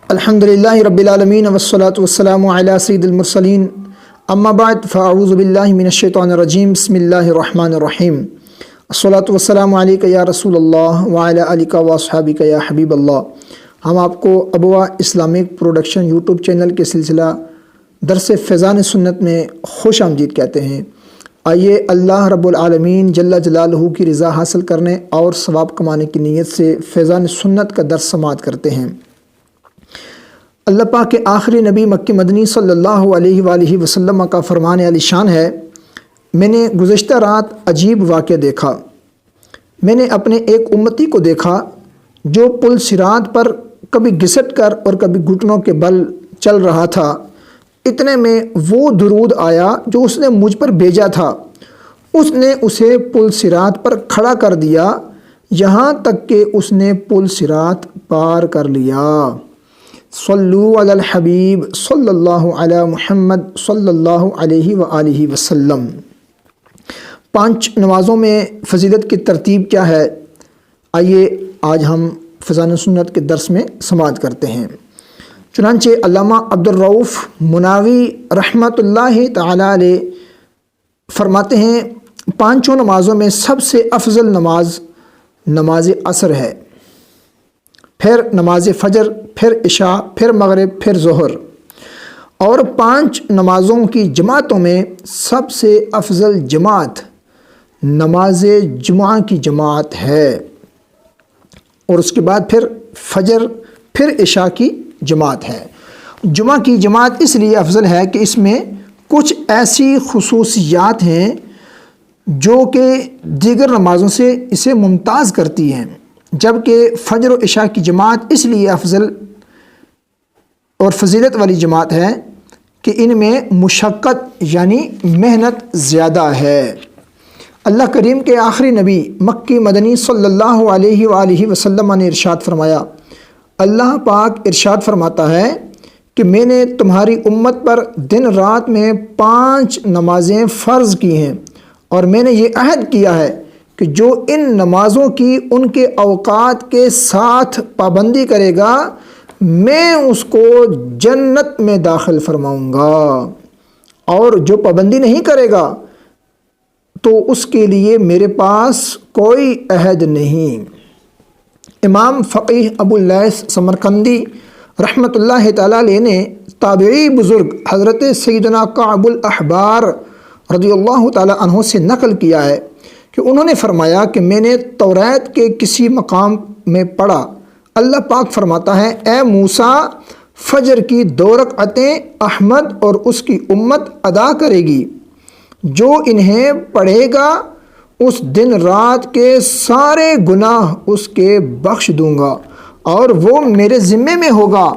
الحمدللہ رب العالمین والصلاة والسلام علی سید المرسلین اما بعد فاعوذ باللہ من الشیطان الرجیم بسم اللہ الرحمن الرحیم الصلاة والسلام علیک یا رسول اللہ وعلی آلک واصحابک یا حبیب اللہ۔ ہم آپ کو ابوا اسلامک پروڈکشن یوٹیوب چینل کے سلسلہ درس فیضان سنت میں خوش آمدید کہتے ہیں۔ آئیے اللہ رب العالمین جل جلالہ کی رضا حاصل کرنے اور ثواب کمانے کی نیت سے فیضان سنت کا درس سماعت کرتے ہیں۔ اللہ پاک کے آخری نبی مکی مدنی صلی اللہ علیہ وآلہ وسلم کا فرمان علی شان ہے، میں نے گزشتہ رات عجیب واقعہ دیکھا۔ میں نے اپنے ایک امتی کو دیکھا جو پل صراط پر کبھی گھسٹ کر اور کبھی گھٹنوں کے بل چل رہا تھا۔ اتنے میں وہ درود آیا جو اس نے مجھ پر بھیجا تھا۔ اس نے اسے پل صراط پر کھڑا کر دیا یہاں تک کہ اس نے پل صراط پار کر لیا۔ صلو علی الحبیب صلی اللہ علی محمد صلی اللہ علیہ وآلہ وسلم۔ 5 نمازوں میں فضیلت کی ترتیب کیا ہے؟ آئیے آج ہم فیضان سنت کے درس میں سماعت کرتے ہیں۔ چنانچہ علامہ عبدالرؤف مناوی رحمۃ اللہ تعالی علیہ فرماتے ہیں 5 نمازوں میں سب سے افضل نماز نماز عصر ہے، پھر نماز فجر، پھر عشاء، پھر مغرب، پھر ظہر، اور 5 نمازوں کی جماعتوں میں سب سے افضل جماعت نماز جمعہ کی جماعت ہے، اور اس کے بعد پھر فجر، پھر عشاء کی جماعت ہے۔ جمعہ کی جماعت اس لیے افضل ہے کہ اس میں کچھ ایسی خصوصیات ہیں جو کہ دیگر نمازوں سے اسے ممتاز کرتی ہیں، جبکہ فجر و عشاء کی جماعت اس لیے افضل اور فضیلت والی جماعت ہے کہ ان میں مشقت یعنی محنت زیادہ ہے۔ اللہ کریم کے آخری نبی مکی مدنی صلی اللہ علیہ وآلہ وسلم نے ارشاد فرمایا، اللہ پاک ارشاد فرماتا ہے کہ میں نے تمہاری امت پر دن رات میں 5 نمازیں فرض کی ہیں، اور میں نے یہ عہد کیا ہے کہ جو ان نمازوں کی ان کے اوقات کے ساتھ پابندی کرے گا میں اس کو جنت میں داخل فرماؤں گا، اور جو پابندی نہیں کرے گا تو اس کے لیے میرے پاس کوئی عہد نہیں۔ امام فقیہ ابو اللیث سمرقندی رحمۃ اللہ تعالی علیہ نے تابعی بزرگ حضرت سیدنا کعب الاحبار رضی اللہ تعالی عنہ سے نقل کیا ہے کہ انہوں نے فرمایا کہ میں نے توریت کے کسی مقام میں پڑھا، اللہ پاک فرماتا ہے، اے موسیٰ، فجر کی 2 رکعتیں احمد اور اس کی امت ادا کرے گی، جو انہیں پڑھے گا اس دن رات کے سارے گناہ اس کے بخش دوں گا، اور وہ میرے ذمے میں ہوگا۔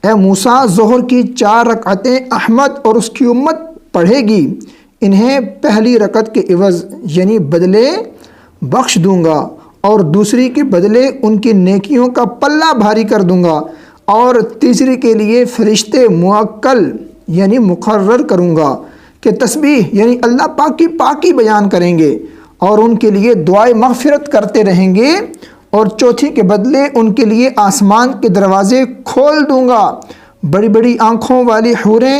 اے موسیٰ، ظہر کی 4 رکعتیں احمد اور اس کی امت پڑھے گی، انہیں پہلی رکعت کے عوض یعنی بدلے بخش دوں گا، اور دوسری کے بدلے ان کی نیکیوں کا پلہ بھاری کر دوں گا، اور تیسری کے لیے فرشتے موکل یعنی مقرر کروں گا کہ تسبیح یعنی اللہ پاک کی پاکی بیان کریں گے، اور ان کے لیے دعائے مغفرت کرتے رہیں گے، اور چوتھی کے بدلے ان کے لیے آسمان کے دروازے کھول دوں گا، بڑی بڑی آنکھوں والی حوریں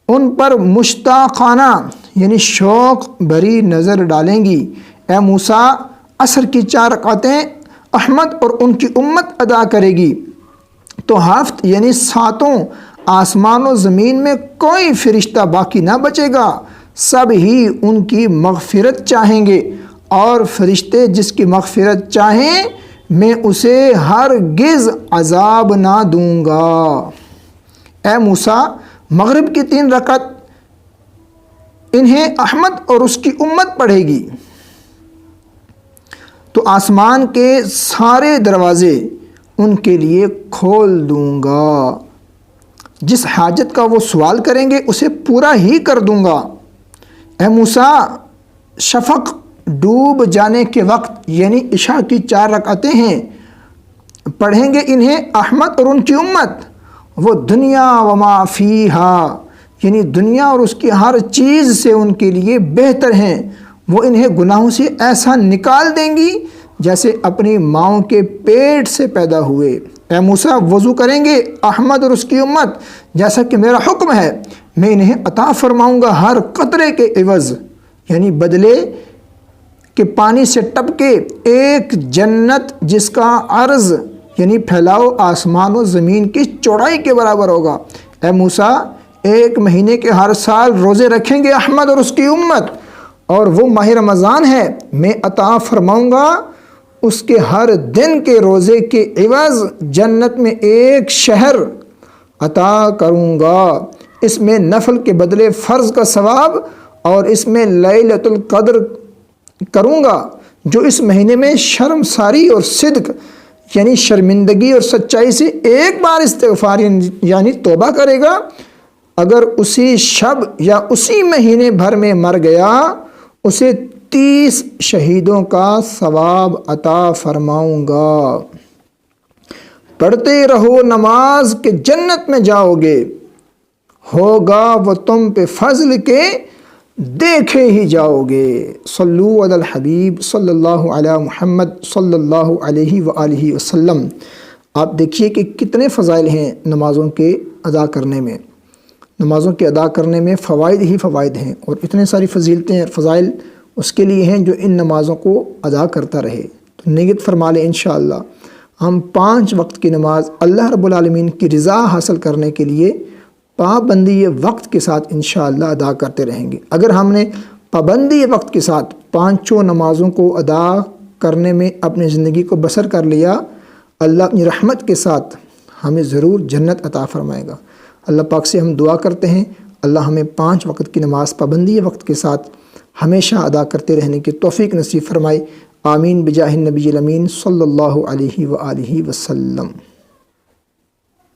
ان پر مشتاقانہ یعنی شوق بھری نظر ڈالیں گی۔ اے موسیٰ، عصر کی 4 رکعتیں احمد اور ان کی امت ادا کرے گی تو ہفت یعنی 7 آسمان و زمین میں کوئی فرشتہ باقی نہ بچے گا، سب ہی ان کی مغفرت چاہیں گے، اور فرشتے جس کی مغفرت چاہیں میں اسے ہرگز عذاب نہ دوں گا۔ اے موسیٰ، مغرب کی 3 رکعت انہیں احمد اور اس کی امت پڑھے گی تو آسمان کے سارے دروازے ان کے لیے کھول دوں گا، جس حاجت کا وہ سوال کریں گے اسے پورا ہی کر دوں گا۔ اے موسیٰ، شفق ڈوب جانے کے وقت یعنی عشاء کی 4 رکعتیں ہیں، پڑھیں گے انہیں احمد اور ان کی امت، وہ دنیا وما فیہا یعنی دنیا اور اس کی ہر چیز سے ان کے لیے بہتر ہیں، وہ انہیں گناہوں سے ایسا نکال دیں گی جیسے اپنی ماؤں کے پیٹ سے پیدا ہوئے۔ اے موسیٰ وضو کریں گے احمد اور اس کی امت جیسا کہ میرا حکم ہے، میں انہیں عطا فرماؤں گا ہر قطرے کے عوض، یعنی بدلے کہ پانی سے ٹپ کے ایک جنت جس کا عرض یعنی پھیلاؤ آسمان و زمین کی چوڑائی کے برابر ہوگا۔ اے موسیٰ 1 مہینے کے ہر سال روزے رکھیں گے احمد اور اس کی امت، اور وہ ماہ رمضان ہے، میں عطا فرماؤں گا اس کے ہر دن کے روزے کے عوض جنت میں ایک شہر عطا کروں گا، اس میں نفل کے بدلے فرض کا ثواب، اور اس میں لیلۃ القدر کروں گا۔ جو اس مہینے میں شرمساری اور صدق یعنی شرمندگی اور سچائی سے ایک بار استغفار یعنی توبہ کرے گا، اگر اسی شب یا اسی مہینے بھر میں مر گیا، اسے 30 شہیدوں کا ثواب عطا فرماؤں گا۔ پڑھتے رہو نماز کہ جنت میں جاؤ گے، ہوگا وہ تم پہ فضل کے دیکھے ہی جاؤ گے۔ صلو علی الحبیب صلی اللہ علی محمد صلی اللہ علیہ وآلہ وسلم۔ آپ دیکھیے کہ کتنے فضائل ہیں نمازوں کے ادا کرنے میں، نمازوں کے ادا کرنے میں فوائد ہی فوائد ہیں، اور اتنے ساری فضیلتیں اور فضائل اس کے لیے ہیں جو ان نمازوں کو ادا کرتا رہے۔ تو نیت فرما لیں انشاءاللہ ہم 5 وقت کی نماز اللہ رب العالمین کی رضا حاصل کرنے کے لیے پابندی وقت کے ساتھ انشاءاللہ ادا کرتے رہیں گے۔ اگر ہم نے پابندی وقت کے ساتھ 5 نمازوں کو ادا کرنے میں اپنی زندگی کو بسر کر لیا، اللہ اپنی رحمت کے ساتھ ہمیں ضرور جنت عطا فرمائے گا۔ اللہ پاک سے ہم دعا کرتے ہیں اللہ ہمیں 5 وقت کی نماز پابندی وقت کے ساتھ ہمیشہ ادا کرتے رہنے کی توفیق نصیب فرمائے۔ آمین بجاہ النبی الامین صلی اللہ علیہ وآلہ وسلم۔